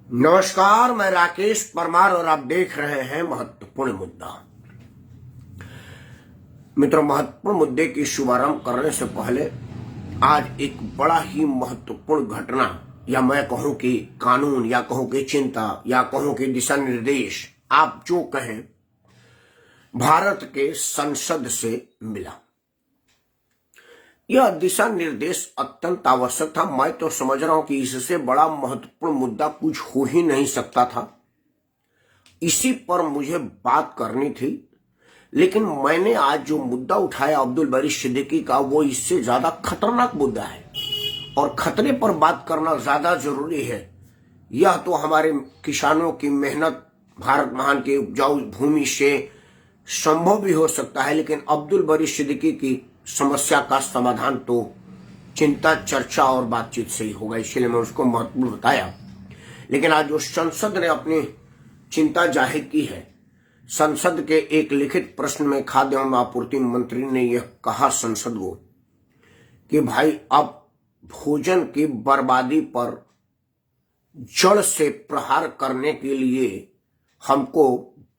नमस्कार, मैं राकेश परमार और आप देख रहे हैं महत्वपूर्ण मुद्दा। मित्रों, महत्वपूर्ण मुद्दे की शुभारंभ करने से पहले आज एक बड़ा ही महत्वपूर्ण घटना, या मैं कहूं कि कानून, या कहूं कि चिंता, या कहूं कि दिशा निर्देश, आप जो कहें, भारत के संसद से मिला। यह दिशा निर्देश अत्यंत आवश्यक था। मैं तो समझ रहा हूं कि इससे बड़ा महत्वपूर्ण मुद्दा कुछ हो ही नहीं सकता था। इसी पर मुझे बात करनी थी, लेकिन मैंने आज जो मुद्दा उठाया अब्दुल बारी सिद्दीकी का, वो इससे ज्यादा खतरनाक मुद्दा है और खतरे पर बात करना ज्यादा जरूरी है। यह तो हमारे किसानों की मेहनत, भारत महान की उपजाऊ भूमि से संभव भी हो सकता है, लेकिन अब्दुल बारी सिद्दीकी की समस्या का समाधान तो चिंता, चर्चा और बातचीत से ही होगा, इसलिए मैं उसको महत्वपूर्ण बताया। लेकिन आज जो संसद ने अपनी चिंता जाहिर की है, संसद के एक लिखित प्रश्न में खाद्य एवं आपूर्ति मंत्री ने यह कहा संसद को कि भाई, अब भोजन की बर्बादी पर जड़ से प्रहार करने के लिए हमको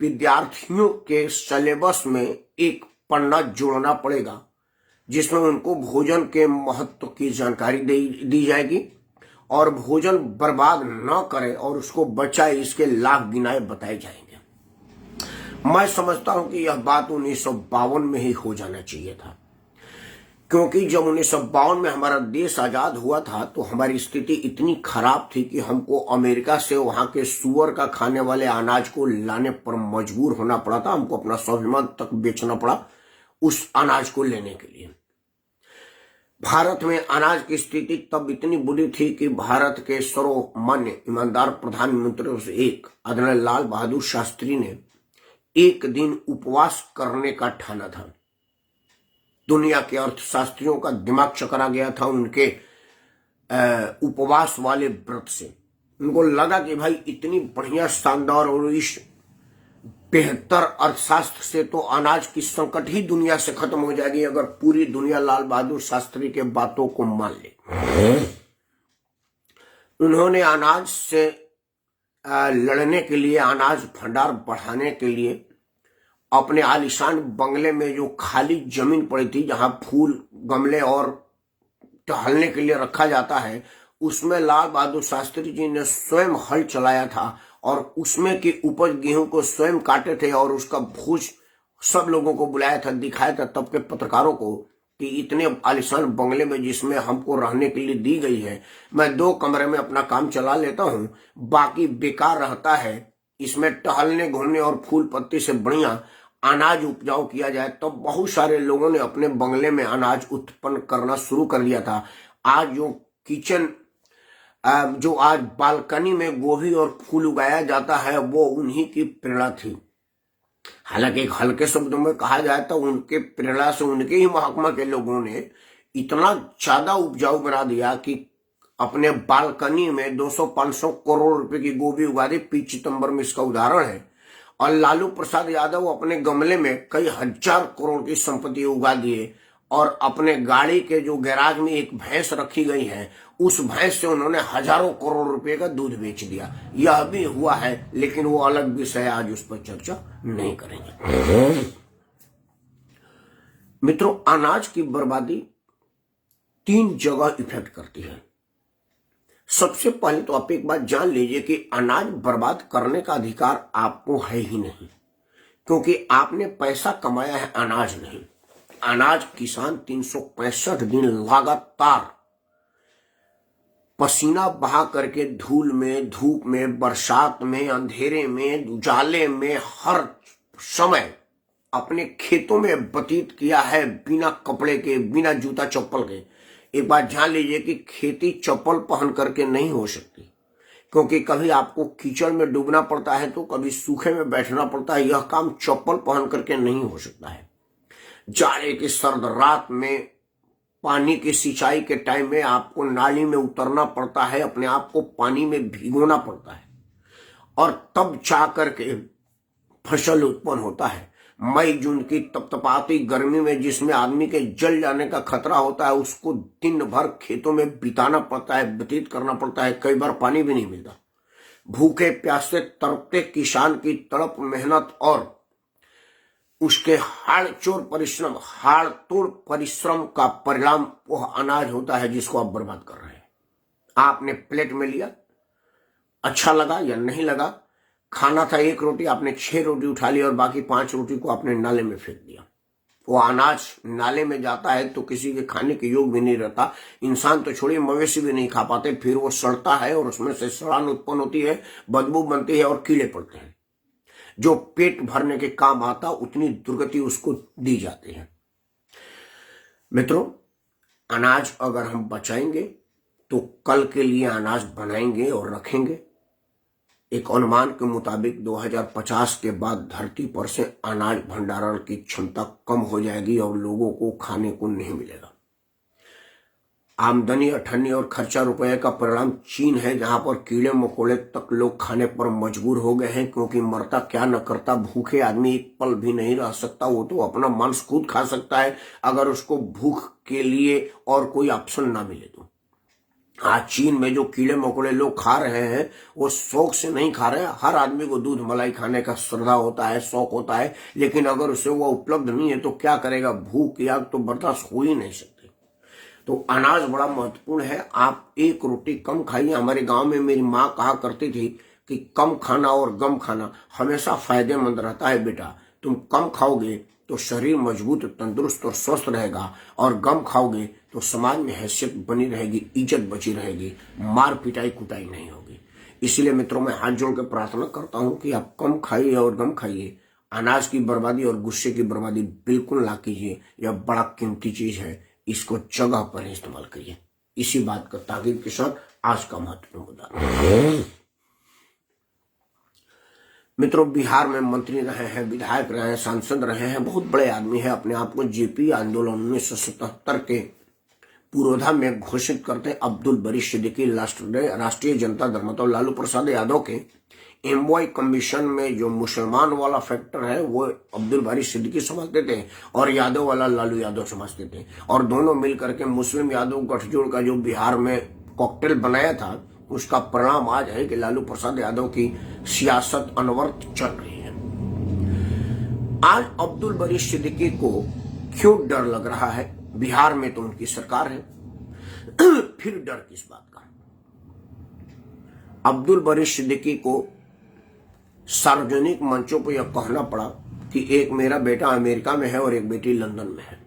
विद्यार्थियों के सिलेबस में एक पन्ना जोड़ना पड़ेगा, जिसमें उनको भोजन के महत्व की जानकारी दी जाएगी और भोजन बर्बाद न करे और उसको बचाए, इसके लाभ गिनाए बताए जाएंगे। मैं समझता हूं कि यह बात 1952 में ही हो जाना चाहिए था, क्योंकि जब 1952 में हमारा देश आजाद हुआ था तो हमारी स्थिति इतनी खराब थी कि हमको अमेरिका से वहां के सुअर का खाने वाले अनाज को लाने पर मजबूर होना पड़ा था। हमको अपना स्वाभिमान तक बेचना पड़ा उस अनाज को लेने के लिए। भारत में अनाज की स्थिति तब इतनी बुरी थी कि भारत के सर्वमान्य ईमानदार प्रधानमंत्रियों से एक आदरणीय लाल बहादुर शास्त्री ने एक दिन उपवास करने का ठाना था। दुनिया के अर्थशास्त्रियों का दिमाग चकरा गया था उनके उपवास वाले व्रत से। उनको लगा कि भाई, इतनी बढ़िया, शानदार और इस बेहतर अर्थशास्त्र से तो अनाज की संकट ही दुनिया से खत्म हो जाएगी अगर पूरी दुनिया लाल बहादुर शास्त्री के बातों को मान ले। उन्होंने अनाज से लड़ने के लिए, अनाज भंडार बढ़ाने के लिए अपने आलीशान बंगले में जो खाली जमीन पड़ी थी, जहां फूल, गमले और टहलने के लिए रखा जाता है, उसमें लाल बहादुर शास्त्री जी ने स्वयं हल चलाया था और उसमें की उपज गेहूं को स्वयं काटे थे और उसका भोज सब लोगों को बुलाया था, दिखाया था तब के पत्रकारों को कि इतने आलीशान बंगले में जिसमें हमको रहने के लिए दी गई है, मैं 2 कमरे में अपना काम चला लेता हूं, बाकी बेकार रहता है। इसमें टहलने, घूमने और फूल पत्ती से बढ़िया अनाज उपजाऊ किया जाए। तो बहुत सारे लोगों ने अपने बंगले में अनाज उत्पन्न करना शुरू कर दिया था। आज जो आज बालकनी में गोभी और फूल उगाया जाता है, वो उन्हीं की प्रेरणा थी। हालांकि एक हल्के शब्दों में कहा जाए तो उनके प्रेरणा से उनके ही महकमा के लोगों ने इतना ज्यादा उपजाऊ बना दिया कि अपने बालकनी में 200-500 करोड़ रुपए की गोभी उगा दी। 5 सितंबर में इसका उदाहरण है। और लालू प्रसाद यादव अपने गमले में कई हजार करोड़ की संपत्ति उगा दिए और अपने गाड़ी के जो गैराज में एक भैंस रखी गई है, उस भैंस से उन्होंने हजारों करोड़ रुपए का दूध बेच दिया। यह भी हुआ है, लेकिन वो अलग विषय है, आज उस पर चर्चा नहीं करेंगे। मित्रों, अनाज की बर्बादी 3 जगह इफेक्ट करती है। सबसे पहले तो आप एक बात जान लीजिए कि अनाज बर्बाद करने का अधिकार आपको है ही नहीं, क्योंकि आपने पैसा कमाया है, अनाज नहीं। अनाज किसान 365 दिन लगातार पसीना बहा करके धूल में, धूप में, बरसात में, अंधेरे में, उजाले में, हर समय अपने खेतों में व्यतीत किया है, बिना कपड़े के, बिना जूता चप्पल के। एक बात जान लीजिए कि खेती चप्पल पहन करके नहीं हो सकती, क्योंकि कभी आपको कीचड़ में डूबना पड़ता है तो कभी सूखे में बैठना पड़ता है। यह काम चप्पल पहन करके नहीं हो सकता है। जाड़े की सर्द रात में, पानी की सिंचाई के टाइम में आपको नाली में उतरना पड़ता है, अपने आप को पानी में भिगोना पड़ता है और तब जा करके फसल उत्पन्न होता है। मई जून की तपतपाती गर्मी में जिसमें आदमी के जल जाने का खतरा होता है, उसको दिन भर खेतों में बिताना पड़ता है, व्यतीत करना पड़ता है। कई बार पानी भी नहीं मिलता। भूखे प्यासे तड़पते किसान की तड़प मेहनत और उसके हाड़ तोड़ परिश्रम का परिणाम वह अनाज होता है जिसको आप बर्बाद कर रहे हैं। आपने प्लेट में लिया, अच्छा लगा या नहीं लगा, खाना था 1 रोटी, आपने 6 रोटी उठा ली और बाकी 5 रोटी को आपने नाले में फेंक दिया। वो अनाज नाले में जाता है तो किसी के खाने के योग भी नहीं रहता। इंसान तो छोड़िए, मवेशी भी नहीं खा पाते। फिर वो सड़ता है और उसमें से सड़ान उत्पन्न होती है, बदबू बनती है और कीड़े पड़ते हैं। जो पेट भरने के काम आता उतनी दुर्गति उसको दी जाती है। मित्रों, अनाज अगर हम बचाएंगे तो कल के लिए अनाज बनाएंगे और रखेंगे। एक अनुमान के मुताबिक 2050 के बाद धरती पर से अनाज भंडारण की क्षमता कम हो जाएगी और लोगों को खाने को नहीं मिलेगा। आमदनी, अठन्नी और खर्चा रुपए का परिणाम चीन है, जहां पर कीड़े मकोड़े तक लोग खाने पर मजबूर हो गए हैं, क्योंकि मरता क्या न करता। भूखे आदमी एक पल भी नहीं रह सकता। वो तो अपना मांस खुद खा सकता है अगर उसको भूख के लिए और कोई ऑप्शन ना मिले तो। आज चीन में जो कीड़े मकोड़े लोग खा रहे हैं वो शौक से नहीं खा रहे हैं। हर आदमी को दूध मलाई खाने का श्रद्धा होता है, शौक होता है, लेकिन अगर उसे वो उपलब्ध नहीं है तो क्या करेगा? भूख या तो बर्दाश्त हो ही नहीं सकती। तो अनाज बड़ा महत्वपूर्ण है। आप 1 रोटी कम खाइए। हमारे गांव में मेरी माँ कहा करती थी कि कम खाना और गम खाना हमेशा फायदेमंद रहता है बेटा। तुम कम खाओगे तो शरीर मजबूत, तंदुरुस्त और स्वस्थ रहेगा, और गम खाओगे तो समाज में हैसियत बनी रहेगी, इज्जत बची रहेगी, मार पिटाई कुटाई नहीं होगी। इसलिए मित्रों, मैं हाथ जोड़ के प्रार्थना करता हूं कि आप कम खाइए और गम खाइए। अनाज की बर्बादी और गुस्से की बर्बादी बिल्कुल ना कीजिए। यह बड़ा कीमती चीज है, इसको जगह पर इस्तेमाल करिए। इसी बात का ताकीद के साथ आज का महत्वपूर्ण मुद्दा। मित्रों, बिहार में मंत्री रहे हैं, विधायक रहे हैं, सांसद रहे हैं, बहुत बड़े आदमी हैं। अपने आप को जेपी आंदोलन 1977 के पुरोधा में घोषित करते हैं। अब्दुल बरी सिद्दीकी राष्ट्रीय जनता दल मतलब लालू प्रसाद यादव के एमवाई कमीशन में जो मुसलमान वाला फैक्टर है वो अब्दुल बारी सिद्दीकी समझते थे और यादव वाला लालू यादव समझते थे, और दोनों मिलकर के मुस्लिम यादव गठजोड़ का जो बिहार में कॉकटेल बनाया था, उसका परिणाम आज है कि लालू प्रसाद यादव की सियासत अनवरत चल रही है। आज अब्दुल बरी सिद्दीकी को क्यों डर लग रहा है? बिहार में तो उनकी सरकार है, फिर डर किस बात का? अब्दुल बरी सिद्दीकी को सार्वजनिक मंचों पर यह कहना पड़ा कि एक मेरा बेटा अमेरिका में है और एक बेटी लंदन में है।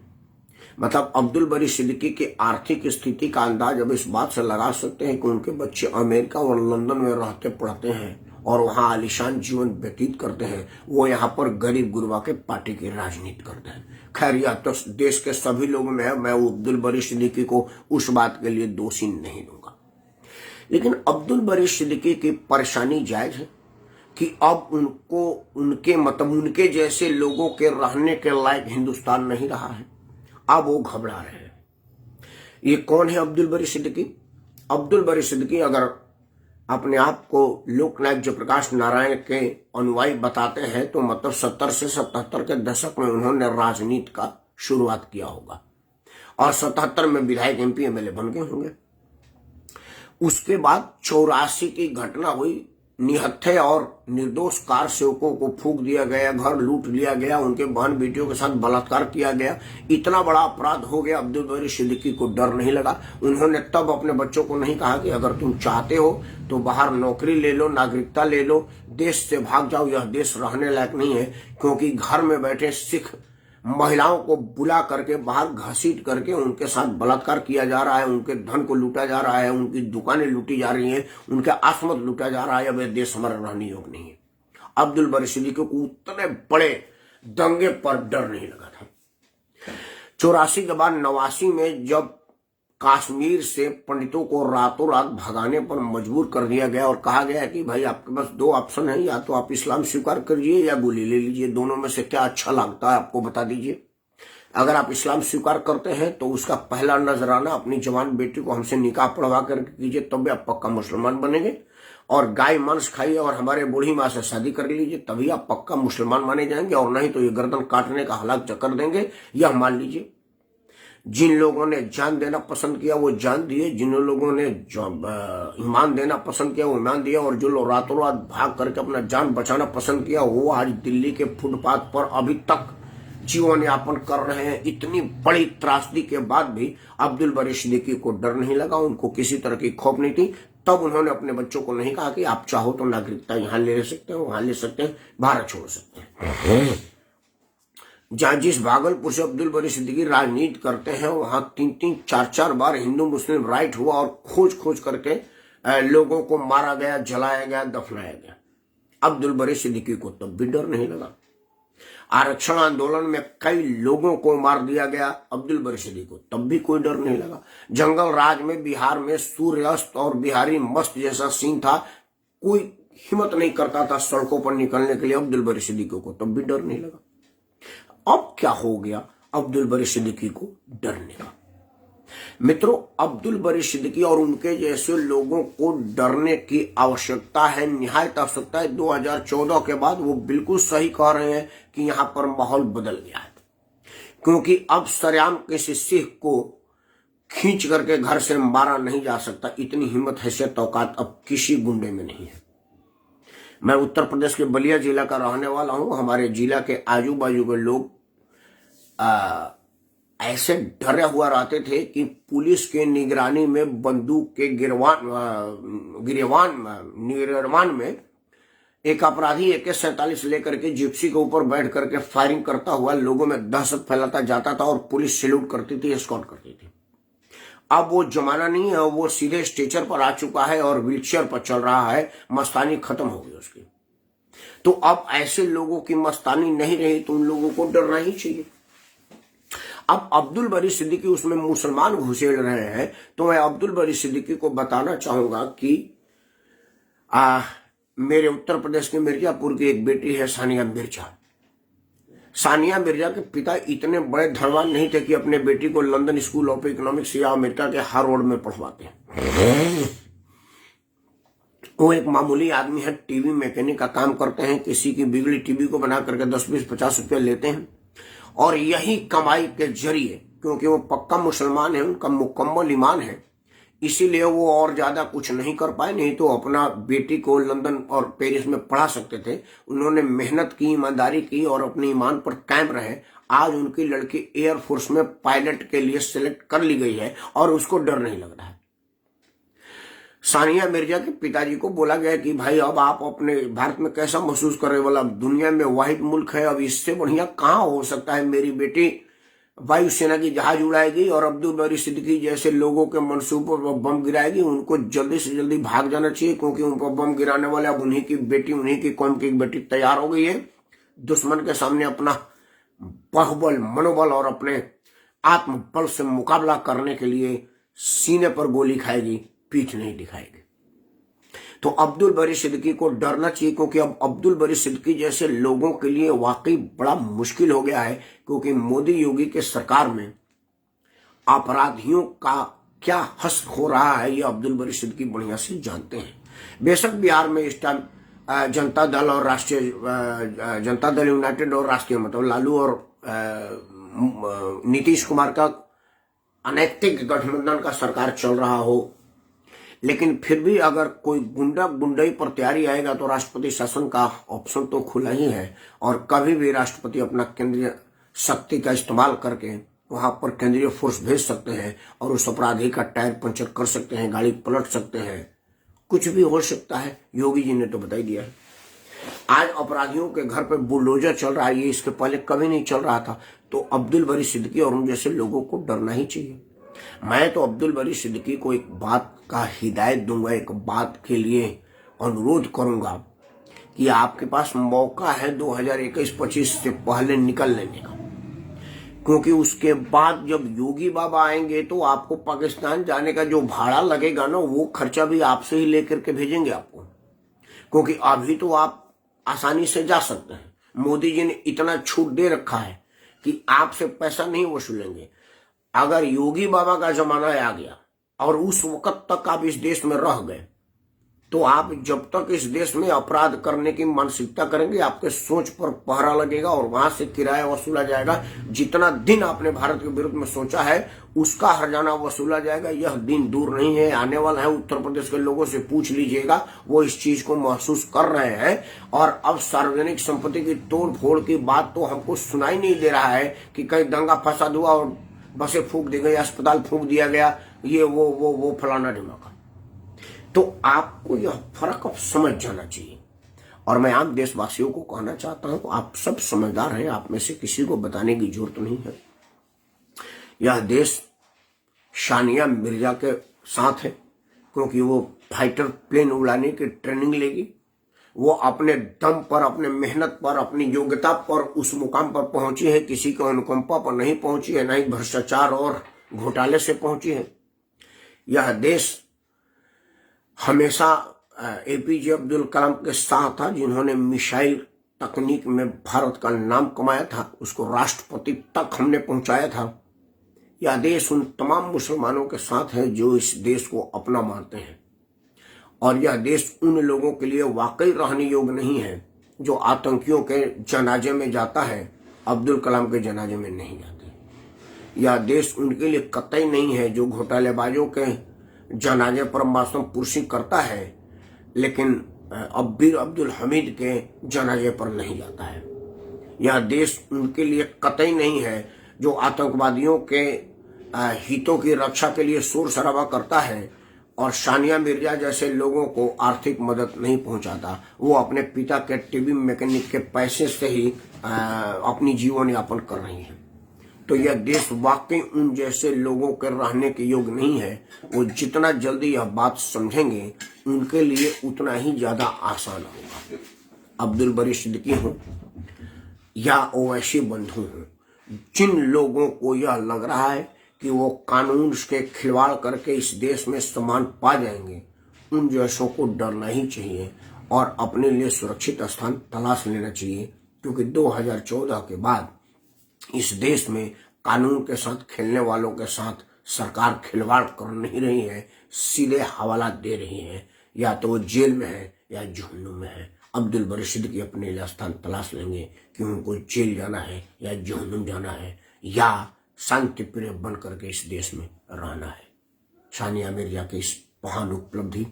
मतलब अब्दुल बरी सिद्दीकी की आर्थिक स्थिति का अंदाज अब इस बात से लगा सकते हैं कि उनके बच्चे अमेरिका और लंदन में रहते पढ़ते हैं और वहां आलिशान जीवन व्यतीत करते हैं। वो यहाँ पर गरीब गुरबा के पार्टी की राजनीति करते हैं। खैर, यह तो देश के सभी लोगों में है, मैं अब्दुल बरी सिद्दीकी को उस बात के लिए दोषी नहीं दूंगा। लेकिन अब्दुल बरी सिद्दीकी की परेशानी जायज है कि अब उनके जैसे लोगों के रहने के लायक हिंदुस्तान नहीं रहा है। अब वो घबरा रहे हैं। ये कौन है अब्दुल बरी सिद्दीकी? अब्दुल बरी सिद्दीकी अगर अपने आप को लोकनायक जयप्रकाश नारायण के अनुयायी बताते हैं तो मतलब 70 से 77 के दशक में उन्होंने राजनीति का शुरुआत किया होगा और 77 में विधायक MP MLA बन गए होंगे। उसके बाद 84 की घटना हुई, निहत्थे और निर्दोष कार सेवकों को फूंक दिया गया, घर लूट लिया गया, उनके बहन बेटियों के साथ बलात्कार किया गया। इतना बड़ा अपराध हो गया, अब्दुल बरी सिद्दीकी को डर नहीं लगा। उन्होंने तब अपने बच्चों को नहीं कहा कि अगर तुम चाहते हो तो बाहर नौकरी ले लो, नागरिकता ले लो, देश से भाग जाओ, यह देश रहने लायक नहीं है। क्योंकि घर में बैठे सिख महिलाओं को बुला करके बाहर घसीट करके उनके साथ बलात्कार किया जा रहा है, उनके धन को लूटा जा रहा है, उनकी दुकानें लूटी जा रही हैं, उनका आसमत लूटा जा रहा है। अब यह देश हमारा रहने योग्य नहीं है। अब्दुल बरी सिद्दीकी को उतने बड़े दंगे पर डर नहीं लगा था। 84 के बाद 89 में जब कश्मीर से पंडितों को रातों रात भगाने पर मजबूर कर दिया गया और कहा गया कि भाई आपके पास 2 ऑप्शन है, या तो आप इस्लाम स्वीकार करिए या गोली ले लीजिए, दोनों में से क्या अच्छा लगता है आपको बता दीजिए। अगर आप इस्लाम स्वीकार करते हैं तो उसका पहला नजराना अपनी जवान बेटी को हमसे निकाह पढ़वा करके कीजिए, तब भी आप पक्का मुसलमान बनेंगे, और गाय मांस खाइए और हमारे बूढ़ी माँ से शादी कर लीजिए, तभी आप पक्का मुसलमान माने जाएंगे, और नहीं तो ये गर्दन काटने का हलाक चक्कर देंगे, यह मान लीजिए। जिन लोगों ने जान देना पसंद किया वो जान दिए, जिन लोगों ने ईमान देना पसंद किया वो ईमान दिया, और जो लोग रातों रात भाग करके अपना जान बचाना पसंद किया वो आज दिल्ली के फुटपाथ पर अभी तक जीवन यापन कर रहे हैं। इतनी बड़ी त्रासदी के बाद भी अब्दुल बरी सिद्दीकी को डर नहीं लगा, उनको किसी तरह की खौफ नहीं थी। तब उन्होंने अपने बच्चों को नहीं कहा कि आप चाहो तो नागरिकता यहां ले सकते हैं, वहां ले सकते हैं, भारत छोड़ सकते हैं। जहां जिस भागलपुर से अब्दुल बरी सिद्दीकी राजनीति करते हैं वहां 3-3, 4-4 बार हिंदू मुस्लिम राइट हुआ और खोज खोज करके लोगों को मारा गया, जलाया गया, दफनाया गया। अब्दुल बरी सिद्दीकी को तब भी डर नहीं लगा। आरक्षण आंदोलन में कई लोगों को मार दिया गया, अब्दुल बरी सिद्दीकी को तब भी कोई डर नहीं लगा। जंगल राज में बिहार में सूर्यास्त और बिहारी मस्त जैसा सीन था, कोई हिम्मत नहीं करता था सड़कों पर निकलने के लिए, अब्दुल बरी सिद्दीकी को तब भी डर नहीं लगा। अब क्या हो गया अब्दुल बरी सिद्दीकी को डरने का? मित्रों, अब्दुल बरी सिद्दीकी और उनके जैसे लोगों को डरने की आवश्यकता है, निहायत आवश्यकता है। 2014 के बाद वो बिल्कुल सही कह रहे हैं कि यहां पर माहौल बदल गया है, क्योंकि अब सरेआम किसी सिख को खींच करके घर से मारा नहीं जा सकता। इतनी हिम्मत, हैसियत, औकात अब किसी गुंडे में नहीं है। मैं उत्तर प्रदेश के बलिया जिला का रहने वाला हूं। हमारे जिला के आजू बाजू के लोग ऐसे डरे हुआ रहते थे कि पुलिस के निगरानी में बंदूक के निर्माण में एक अपराधी AK-47 लेकर के जिप्सी के ऊपर बैठ करके फायरिंग करता हुआ लोगों में दहशत फैलाता जाता था, और पुलिस सैल्यूट करती थी, एस्कॉर्ट करती थी। अब वो जमाना नहीं है, वो सीधे स्ट्रेचर पर आ चुका है और व्हीलचेयर पर चल रहा है। मस्तानी खत्म हो गई उसकी। तो अब ऐसे लोगों की मस्तानी नहीं रही, तो उन लोगों को डरना ही चाहिए। अब अब्दुल बरी सिद्दीकी उसमें मुसलमान घुसेड़ रहे हैं, तो मैं अब्दुल बरी सिद्दीकी को बताना चाहूंगा कि मेरे उत्तर प्रदेश के मिर्जापुर की एक बेटी है सानिया मिर्जा। सानिया मिर्जा के पिता इतने बड़े धनवान नहीं थे कि अपने बेटी को लंदन स्कूल ऑफ इकोनॉमिक्स या अमेरिका के हार्वर्ड में पढ़वाते हैं। वो एक मामूली आदमी है, टीवी मैकेनिक का काम करते हैं। किसी की बिगड़ी टीवी को बना करके 10, 20, 50 रुपये लेते हैं, और यही कमाई के जरिए, क्योंकि वो पक्का मुसलमान है, उनका मुकम्मल ईमान है, इसीलिए वो और ज्यादा कुछ नहीं कर पाए। नहीं तो अपना बेटी को लंदन और पेरिस में पढ़ा सकते थे। उन्होंने मेहनत की, ईमानदारी की और अपने ईमान पर कायम रहे। आज उनकी लड़की एयरफोर्स में पायलट के लिए सिलेक्ट कर ली गई है और उसको डर नहीं लग रहा है। सानिया मिर्जा के पिताजी को बोला गया कि भाई अब आप अपने भारत में कैसा महसूस कर रहे हो? बोला दुनिया में वाहिद मुल्क है, अब इससे बढ़िया कहाँ हो सकता है। मेरी बेटी वायुसेना की जहाज उड़ाएगी और अब्दुल बरी सिद्दीकी जैसे लोगों के मंसूबों पर बम गिराएगी। उनको जल्दी से जल्दी भाग जाना चाहिए, क्योंकि उन पर बम गिराने वाले अब उन्हीं की बेटी, उन्हीं की कौम की बेटी तैयार हो गई है। दुश्मन के सामने अपना बाहुबल, मनोबल और अपने आत्मबल से मुकाबला करने के लिए सीने पर गोली खाएगी, पीठ नहीं दिखाएगी। तो अब्दुल बरी सिद्दीकी को डरना चाहिए, क्योंकि अब अब्दुल बरी सिद्दीकी जैसे लोगों के लिए वाकई बड़ा मुश्किल हो गया है। क्योंकि मोदी योगी के सरकार में अपराधियों का क्या हश्र हो रहा है, ये अब्दुल बरी सिद्दीकी बढ़िया से जानते हैं। बेशक बिहार में इस टाइम जनता दल और राष्ट्रीय जनता दल यूनाइटेड और राष्ट्रीय मतलब लालू और नीतीश कुमार का अनैतिक गठबंधन का सरकार चल रहा हो, लेकिन फिर भी अगर कोई गुंडाई पर तैयारी आएगा तो राष्ट्रपति शासन का ऑप्शन तो खुला ही है। और कभी भी राष्ट्रपति अपना केंद्रीय शक्ति का इस्तेमाल करके वहां पर केंद्रीय फोर्स भेज सकते हैं और उस अपराधी का टायर पंचर कर सकते हैं, गाड़ी पलट सकते हैं, कुछ भी हो सकता है। योगी जी ने तो बता ही दिया है। आज अपराधियों के घर पे बुलडोजर चल रहा है, ये इसके पहले कभी नहीं चल रहा था। तो अब्दुल बरी सिद्दीकी और उन जैसे लोगों को डरना ही चाहिए। मैं तो अब्दुल बरी सिद्दीकी को एक बात का हिदायत दूंगा, एक बात के लिए अनुरोध करूंगा कि आपके पास मौका है 2021-25 से पहले निकल लेने का, क्योंकि उसके बाद जब योगी बाबा आएंगे तो आपको पाकिस्तान जाने का जो भाड़ा लगेगा ना, वो खर्चा भी आपसे ही लेकर के भेजेंगे आपको। क्योंकि अभी तो आप आसानी से जा सकते हैं। मोदी जी ने इतना छूट दे रखा है कि आपसे पैसा नहीं वसूलेंगे। अगर योगी बाबा का जमाना आ गया और उस वक्त तक आप इस देश में रह गए तो आप जब तक इस देश में अपराध करने की मानसिकता करेंगे, आपके सोच पर पहरा लगेगा और वहां से किराया वसूला जाएगा। जितना दिन आपने भारत के विरुद्ध में सोचा है उसका हर्जाना वसूला जाएगा। यह दिन दूर नहीं है, आने वाला है। उत्तर प्रदेश के लोगों से पूछ लीजिएगा, वो इस चीज को महसूस कर रहे हैं। और अब सार्वजनिक संपत्ति की तोड़ फोड़ की बात तो हमको सुनाई नहीं दे रहा है कि कहीं दंगा फसाद हुआ और बसें फूंक दी गई, अस्पताल फूंक दिया गया, ये वो फलाना ढिमाका। तो आपको यह फर्क अब समझ जाना चाहिए। और मैं आम देशवासियों को कहना चाहता हूं, आप सब समझदार हैं, आप में से किसी को बताने की जरूरत नहीं है। यह देश सानिया मिर्जा के साथ है, क्योंकि वो फाइटर प्लेन उड़ाने की ट्रेनिंग लेगी। वो अपने दम पर, अपने मेहनत पर, अपनी योग्यता पर उस मुकाम पर पहुंची है। किसी के अनुकंपा पर नहीं पहुंची है, नहीं भ्रष्टाचार और घोटाले से पहुंची है। यह देश हमेशा एपीजे अब्दुल कलाम के साथ था, जिन्होंने मिसाइल तकनीक में भारत का नाम कमाया था, उसको राष्ट्रपति तक हमने पहुंचाया था। यह देश उन तमाम मुसलमानों के साथ है जो इस देश को अपना मानते हैं। और यह देश उन लोगों के लिए वाकई रहने योग्य नहीं है जो आतंकियों के जनाजे में जाता है, अब्दुल कलाम के जनाजे में नहीं जाते। यह देश उनके लिए कतई नहीं है जो घोटालेबाजों के जनाजे पर मासूम पुरसी करता है, लेकिन अब्बीर अब्दुल हमीद के जनाजे पर नहीं जाता है। यह देश उनके लिए कतई नहीं है जो आतंकवादियों के हितों की रक्षा के लिए शोर शराबा करता है और सानिया मिर्जा जैसे लोगों को आर्थिक मदद नहीं पहुंचाता। वो अपने पिता के टीवी मैकेनिक के पैसे से ही अपनी जीवन यापन कर रही है। तो यह देश वाकई उन जैसे लोगों के रहने के योग्य नहीं है। वो जितना जल्दी यह बात समझेंगे उनके लिए उतना ही ज्यादा आसान होगा। अब्दुल बरी सिद्दीकी हो या ओवैसी बंधु हो, जिन लोगों को यह लग रहा है कि वो कानून के खिलवाड़ करके इस देश में सम्मान पा जाएंगे, उन जैसों को डरना ही चाहिए और अपने लिए सुरक्षित स्थान तलाश लेना चाहिए। क्योंकि 2014 के बाद इस देश में कानून के साथ खेलने वालों के साथ सरकार खिलवाड़ कर नहीं रही है, सीधे हवाला दे रही है। या तो वो जेल में है या जहन्नुम में है। अब्दुल बरी सिद्दीकी अपने लिए स्थान तलाश लेंगे कि उनको जेल जाना है या जहन्नुम जाना है या शांति प्रिय बन करके इस देश में रहना है। सानिया मिर्जा की इस महान उपलब्धि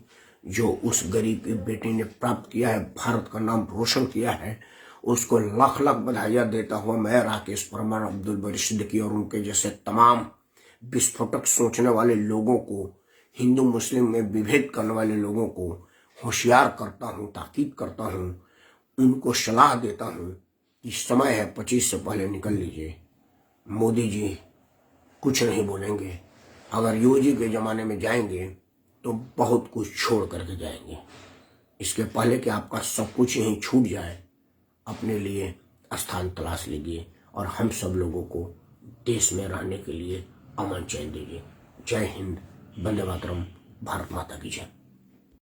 जो उस गरीब की बेटी ने प्राप्त किया है, भारत का नाम रोशन किया है, उसको लाख लाख बधाइयां देता हुआ मैं राकेश परमार अब्दुल बरी सिद्दीकी और उनके जैसे तमाम विस्फोटक सोचने वाले लोगों को, हिंदू मुस्लिम में विभेद करने वाले लोगों को होशियार करता हूं, ताकीद करता हूं, उनको सलाह देता हूं कि समय है, 25 से पहले निकल लीजिए। मोदी जी कुछ नहीं बोलेंगे। अगर योगी के जमाने में जाएंगे तो बहुत कुछ छोड़ करके जाएंगे। इसके पहले कि आपका सब कुछ यहीं छूट जाए, अपने लिए स्थान तलाश लीजिए और हम सब लोगों को देश में रहने के लिए अमन चैन दीजिए। जय हिंद, वंदे मातरम, भारत माता की जय।